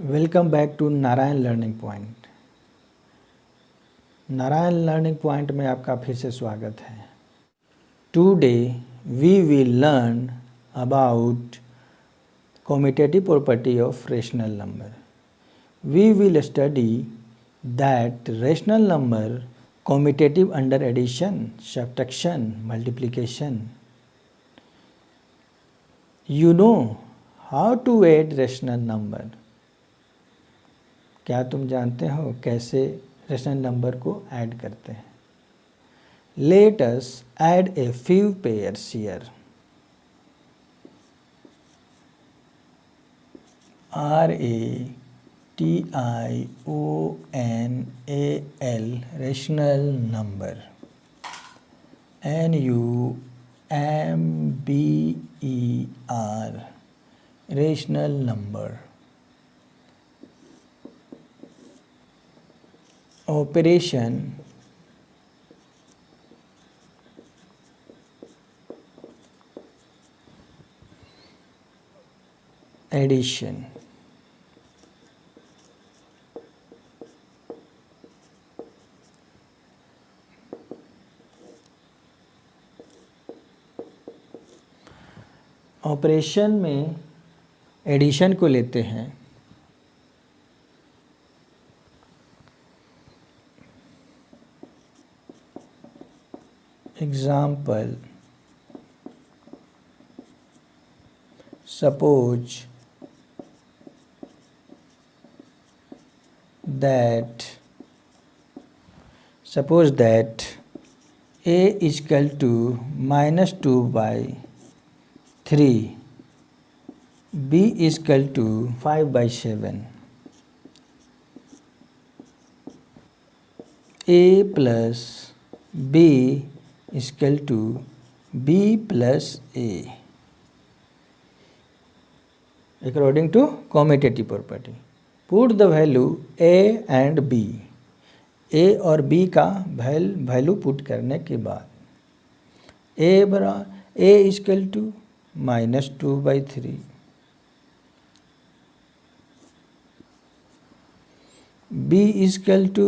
Welcome back to Narayan learning point. Narayan learning point में आपका फिर से स्वागत है। Today we will learn about commutative property of rational number. We will study that rational number commutative under addition, subtraction, multiplication. You know how to add rational number? क्या तुम जानते हो कैसे रेशनल नंबर को ऐड करते हैं? Let us add a few pairs here. RATIONAL rational number, NUMBER rational number. Operation addition. Operation में addition को लेते हैं। Example, suppose that a is equal to -2/3, b is equal to 5/7, a plus b is equal to b plus a according to commutative property. Put the value a and b. a और b का value put करने के बाद a is equal to -2/3, b is equal to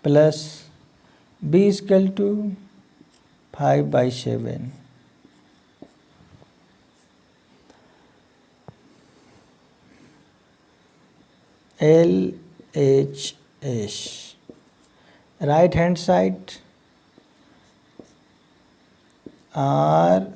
plus b is equal to 5/7, LHS right hand side RHS,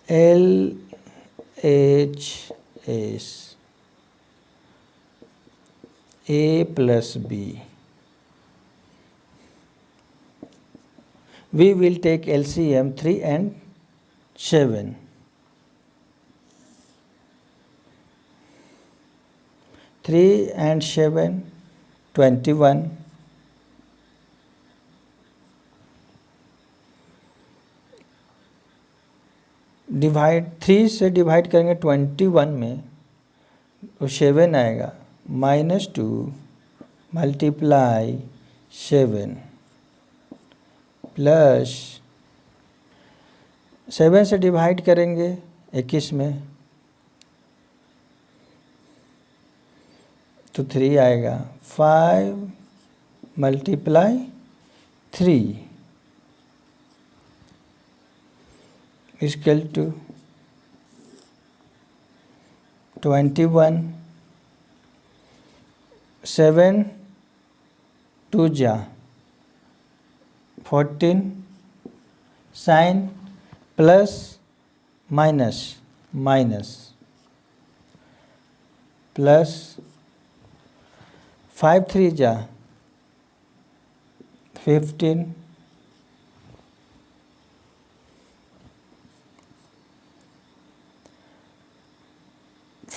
LHS A plus B. We will take LCM 3 and 7. 3 and 7 21. Divide 3 से divide करेंगे 21 में तो 7 आएगा, -2 × 7 plus 7 से divide करेंगे 21 में तो 3 आएगा, 5 × 3 is equal to 21. 7 2 जा 14, साइन प्लस माइनस प्लस 5 3 जा 15,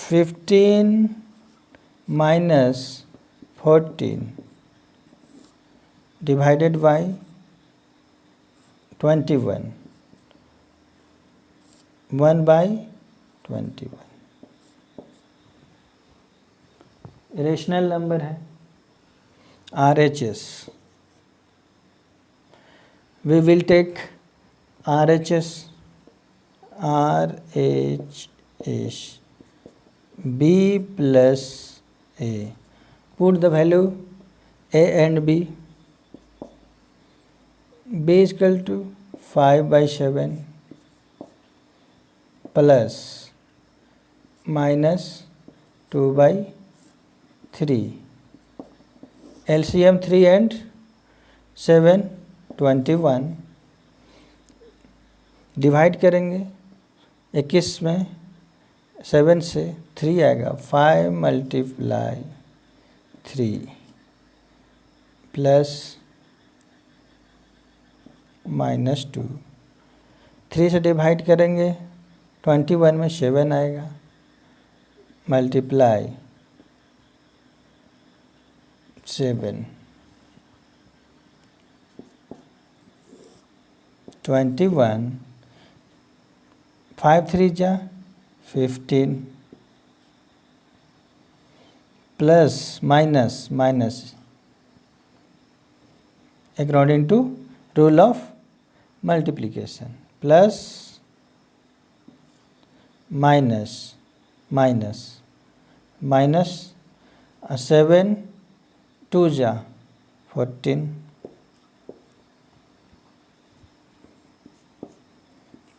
15 minus 14 divided by 21, 1/21 rational number है RHS। we will take RHS B plus A. Put the value A and B. B is equal to 5/7 plus minus 2/3. LCM 3 and 7 21. Divide करेंगे 21 में 7 से 3 आएगा 5 × 3 plus -2. 3 से divide करेंगे 21 में 7 आएगा मल्टीप्लाई 7 21 5 3 जा 15 plus minus according to rule of multiplication plus minus 7 2 जा 14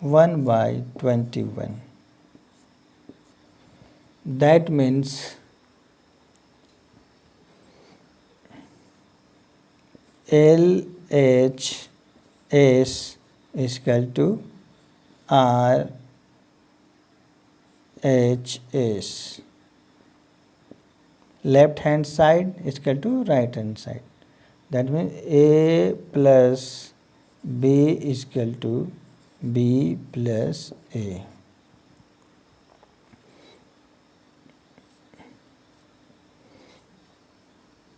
1/21. That means LHS is equal to RHS. Left hand side is equal to right hand side. That means A plus B is equal to B plus A.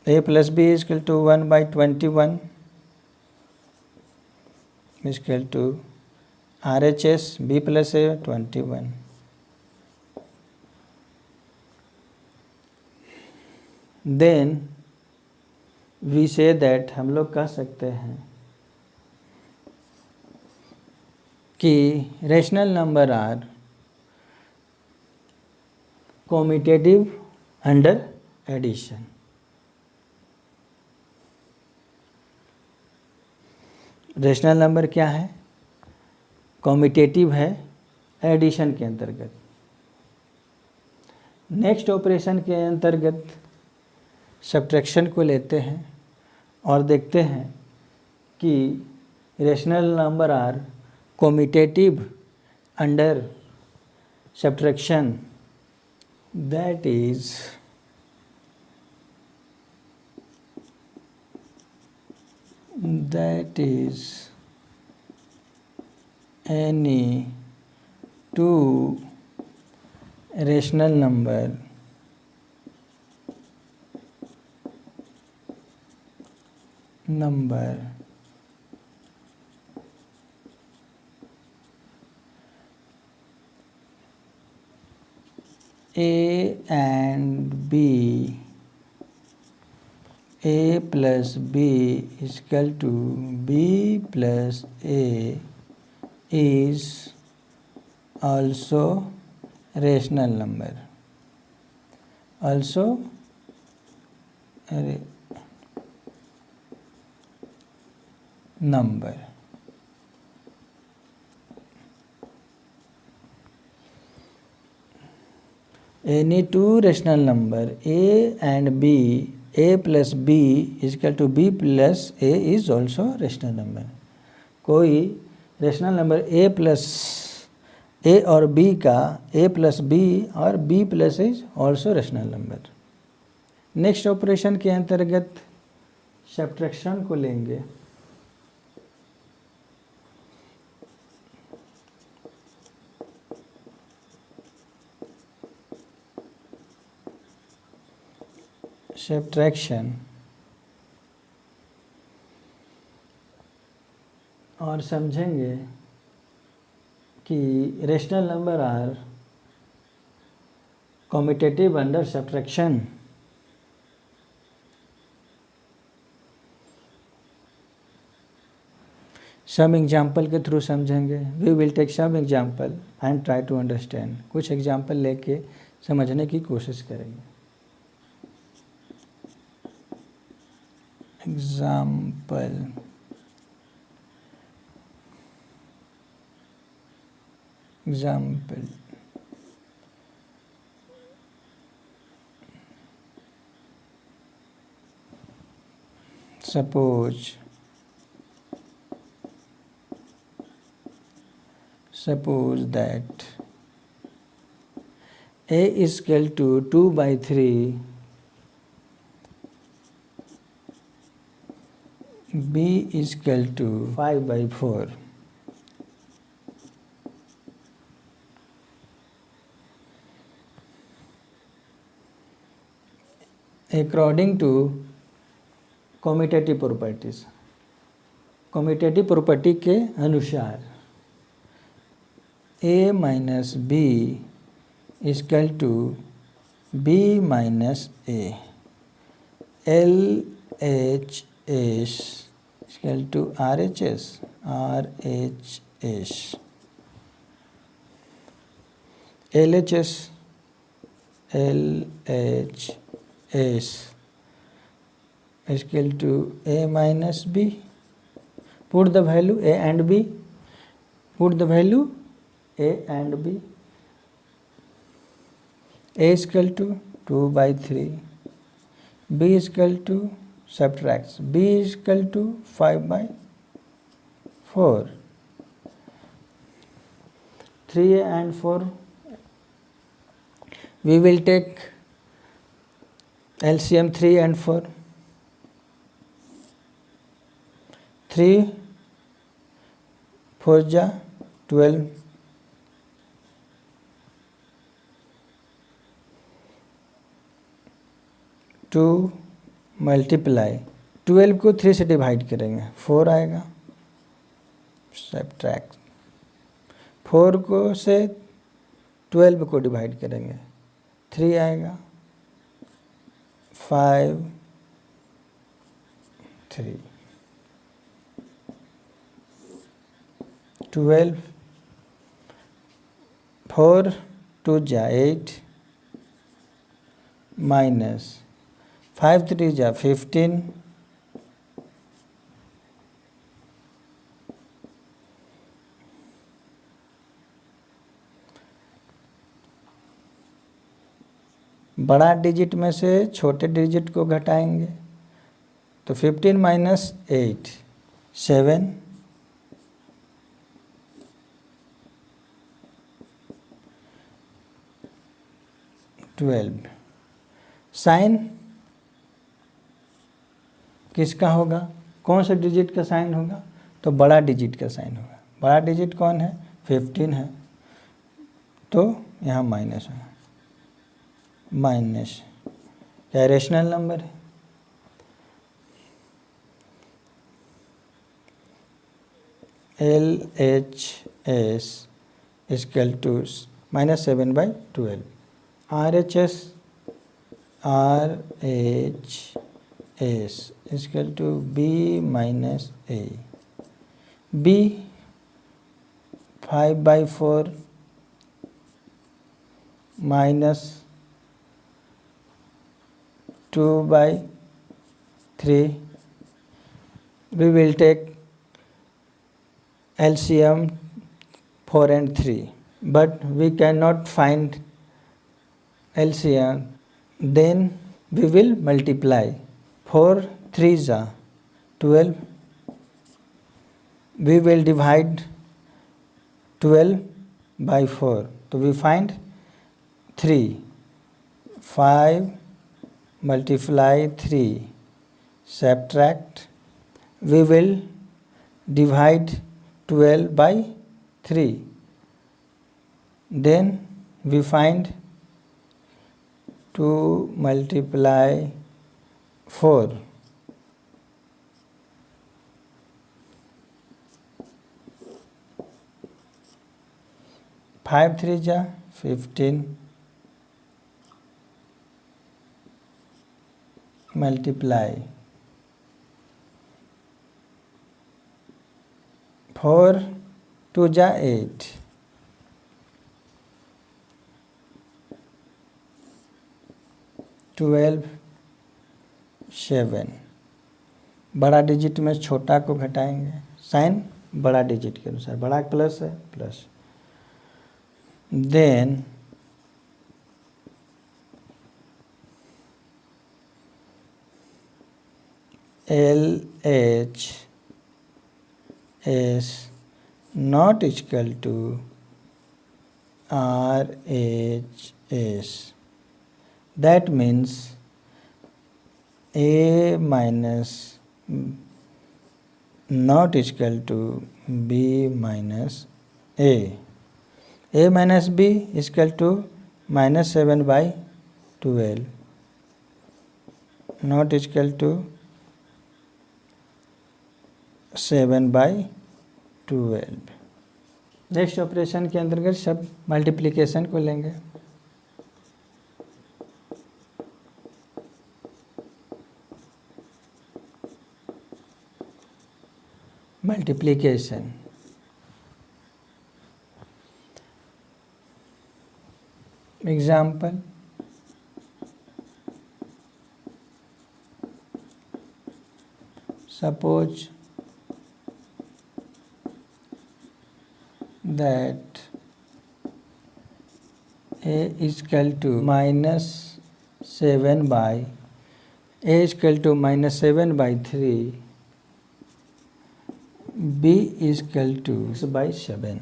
A plus B is equal to 1/21 is equal to RHS B plus A 21. Then we say that हम लोग कह सकते हैं कि rational number are commutative under addition. Rational number क्या है? Commutative है addition के अंतर्गत. नेक्स्ट ऑपरेशन के अंतर्गत सब्ट्रैक्शन को लेते हैं और देखते हैं कि rational number are commutative under subtraction. That is any two rational number A and B, A plus B is equal to B plus A is also rational number. Also number. Any two rational number A and B, A plus B is equal to B plus A is also rational number. कोई rational number A plus A और B का A plus B और B plus is also rational number. Next operation के अंतर्गत subtraction को लेंगे. Subtraction और समझेंगे कि rational number are commutative under subtraction. Some example के थ्रू समझेंगे। We will take some example and try to understand. कुछ एग्जाम्पल लेके समझने की कोशिश करेंगे। Example, example, suppose that a is equal to 2/3, b is equal to 5/4. According to commutative properties, commutative property के अनुसार a minus B equal to b minus a, L H S equal to R H S, R H S, L H S, L H S equal to a minus b. Put the value a and b. Put the value a and b. A is equal to 2/3. B is equal to, subtracts, b is equal to 5/4. 3a and 4. We will take LCM 3 and 4. 3 4 जा 12, 2 multiply 12 को 3 से divide करेंगे 4 आएगा, subtract 4 को से 12 को divide करेंगे 3 आएगा, 5 3 12, 4 2 जा 8 माइनस 5 3 जा 15, बड़ा डिजिट में से छोटे डिजिट को घटाएंगे तो 15 माइनस 8 7, 12। साइन किसका होगा, कौन सा डिजिट का साइन होगा, तो बड़ा डिजिट का साइन होगा। बड़ा डिजिट कौन है, 15 है, तो यहाँ माइनस है, माइनस क्या रेशनल नंबर है, L H S equal to -7/12, R H S equal to B minus A, B 5/4 minus 2/3. We will take LCM 4 and 3, but we cannot find LCM. Then we will multiply 4 3s are 12. We will divide 12 by 4. So we find 3. 5 multiply 3, subtract, we will divide 12 by 3, then we find 2 multiply 4, 5 3 जा 15 multiply 4 2 जा 8, 12 7। बड़ा digit में छोटा को घटाएंगे, sign बड़ा digit के अनुसार, बड़ा प्लस है plus, then LHS not equal to RHS. That means A minus not equal to B minus A. A minus B is equal to minus 7 by 12, not equal to 7 by 12। Next operation के अंतर्गत सब multiplication को लेंगे। Multiplication, example, suppose that A is equal to minus 7 by, A is equal to minus 7 by 3, B is equal to 6 by 7।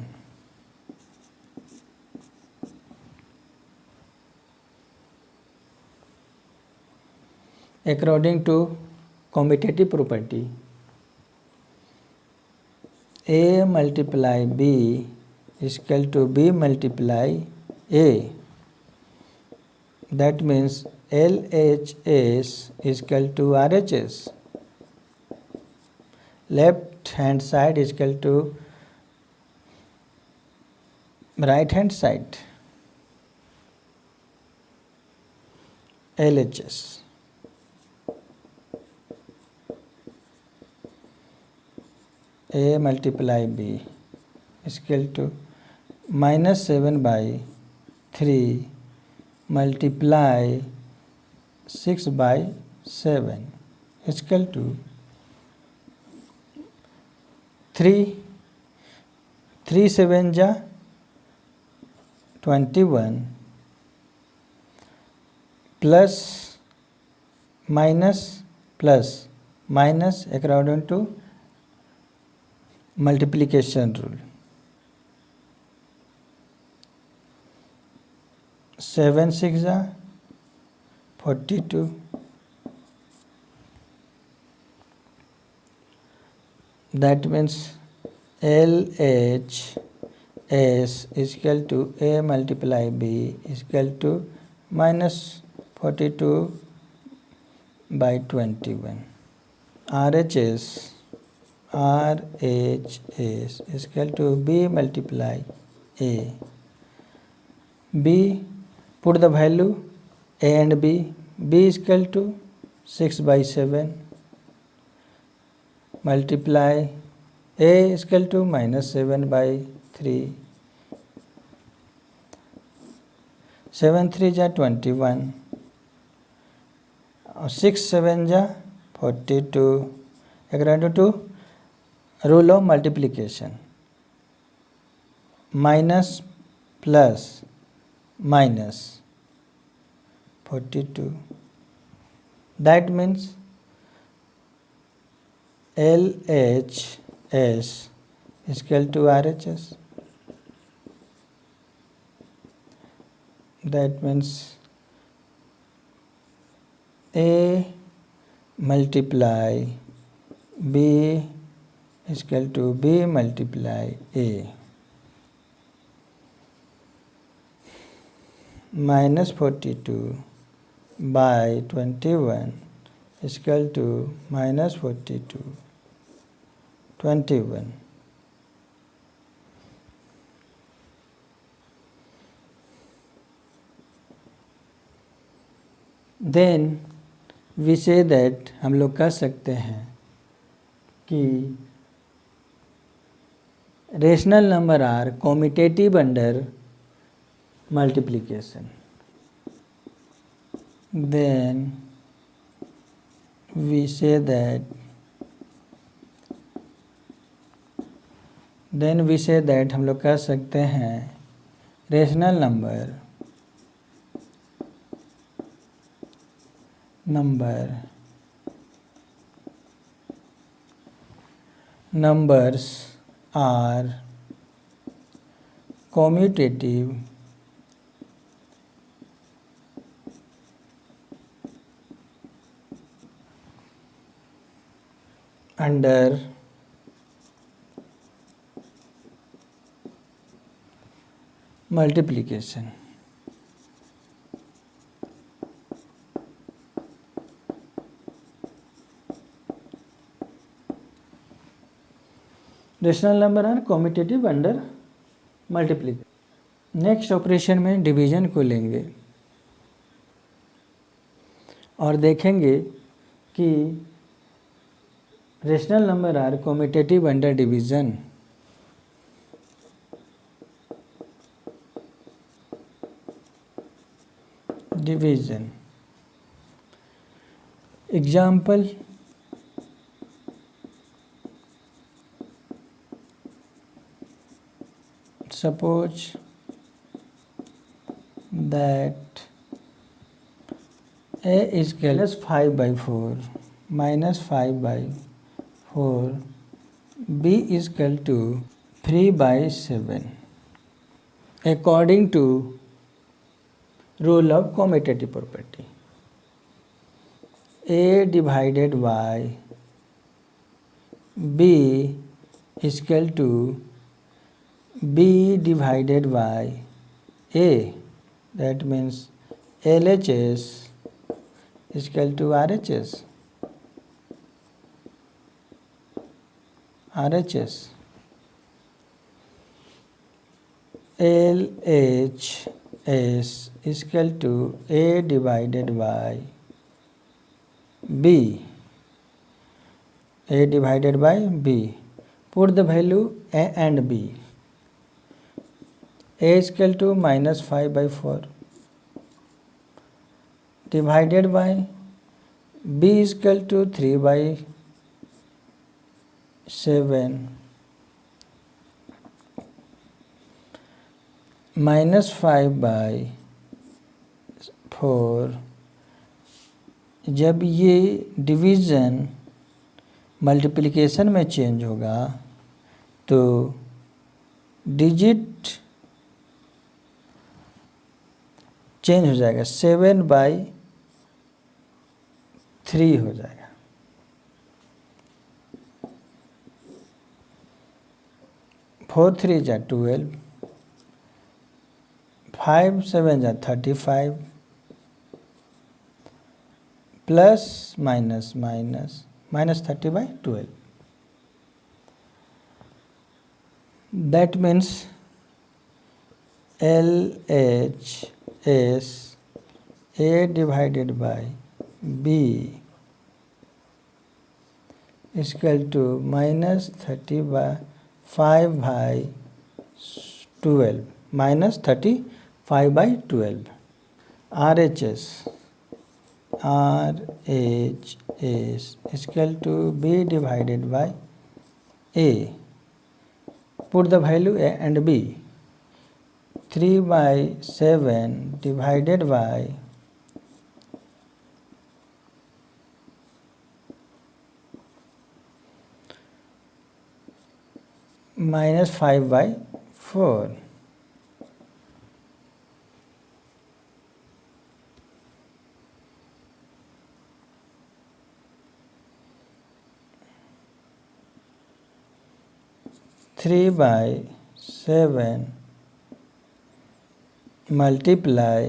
According to commutative property, A multiply B is equal to B multiply A. That means LHS is equal to RHS. Left hand side is equal to right hand side, LHS। A multiply B is equal to minus 7 by 3 multiply 6 by 7 is equal to 3 7 जा 21 plus minus according to multiplication rule। 7 6 जा 42, that means LHS is equal to A multiply B is equal to minus 42 by 21। RHS is equal to B multiply A। B, put the value A and B is equal to 6 by 7 multiply A is equal to minus 7 by 3, 7 3 जा 21 और 6 7 जा 42। according to rule of multiplication, minus plus minus 42, that means LHS is equal to RHS। That means A multiply B is equal to B multiply A। minus 42 by 21 is equal to minus 42 21। Then we say that हम लोग कह सकते हैं कि rational number are commutative under multiplication. Then we say that हम लोग कह सकते हैं rational numbers are commutative under multiplication. Rational number are commutative under multiplication. Next operation में डिवीजन को लेंगे और देखेंगे कि rational number are commutative under division. Example, suppose that a is equal to 5 by 4 minus 5 by 4, b is equal to 3 by 7 according to rule of commutative property. A divided by b is equal to b divided by a, that means LHS is equal to RHS. LHS is equal to a divided by b. A divided by b. Put the value a and b. A is equal to minus 5 by 4 divided by b is equal to 3 by 7 minus 5 by 4। जब ये division multiplication में change होगा तो digit change हो जाएगा, 7 by 3 हो जाएगा। 4 3 जा 12, 5 7 जा 35, plus minus minus minus 30 by 12. That means LHS A divided by B is equal to minus 35 by 12, minus 35 by 12. RHS is equal to B divided by A. Put the value A and B. 3 by 7 divided by minus 5 by 4. Three by 7 multiply,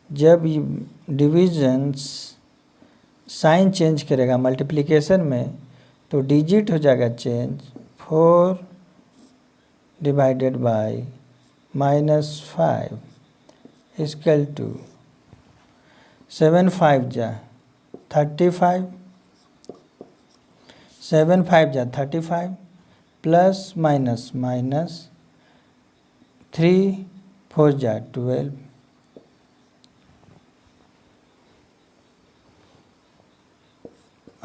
जब divisions sign change करेगा multiplication में तो digit हो जाएगा change, 4 divided by minus 5 equal to 7 5 जा 35, 7 5 जा 35 plus minus minus 3 4 जा 12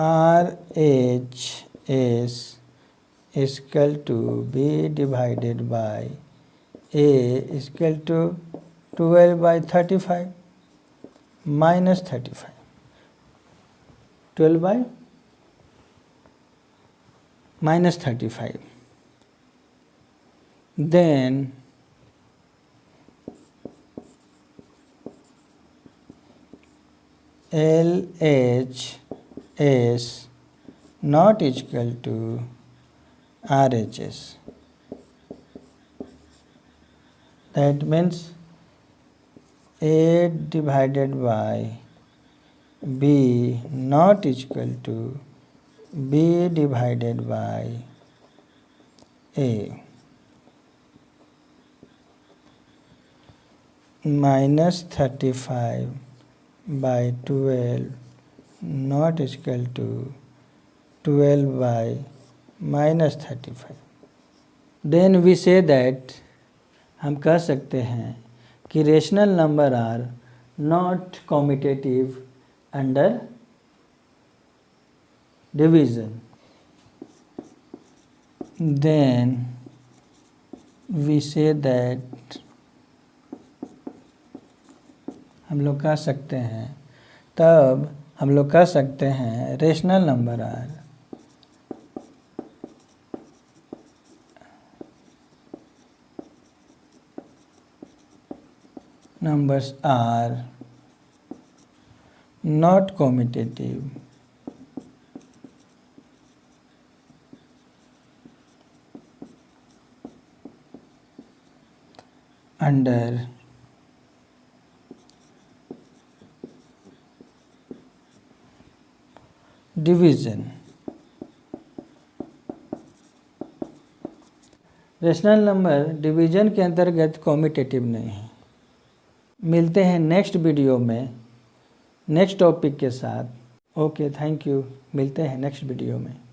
RHS is equal to B divided by A is equal to 12 by 35 minus 35. 12 by minus 35. Then LHS not equal to RHS. That means A divided by B not equal to B divided by A. Minus 35 by 12 not equal to 12 by minus 35. Then we say that हम कह सकते हैं कि rational number are not commutative under division. Then we say that हम लोग कह सकते हैं तब हम लोग कह सकते हैं rational number are numbers are not commutative under division. Rational number division के अंतर्गत कॉम्यूटेटिव नहीं है. मिलते हैं नेक्स्ट वीडियो में नेक्स्ट टॉपिक के साथ. Okay, thank you. मिलते हैं नेक्स्ट वीडियो में.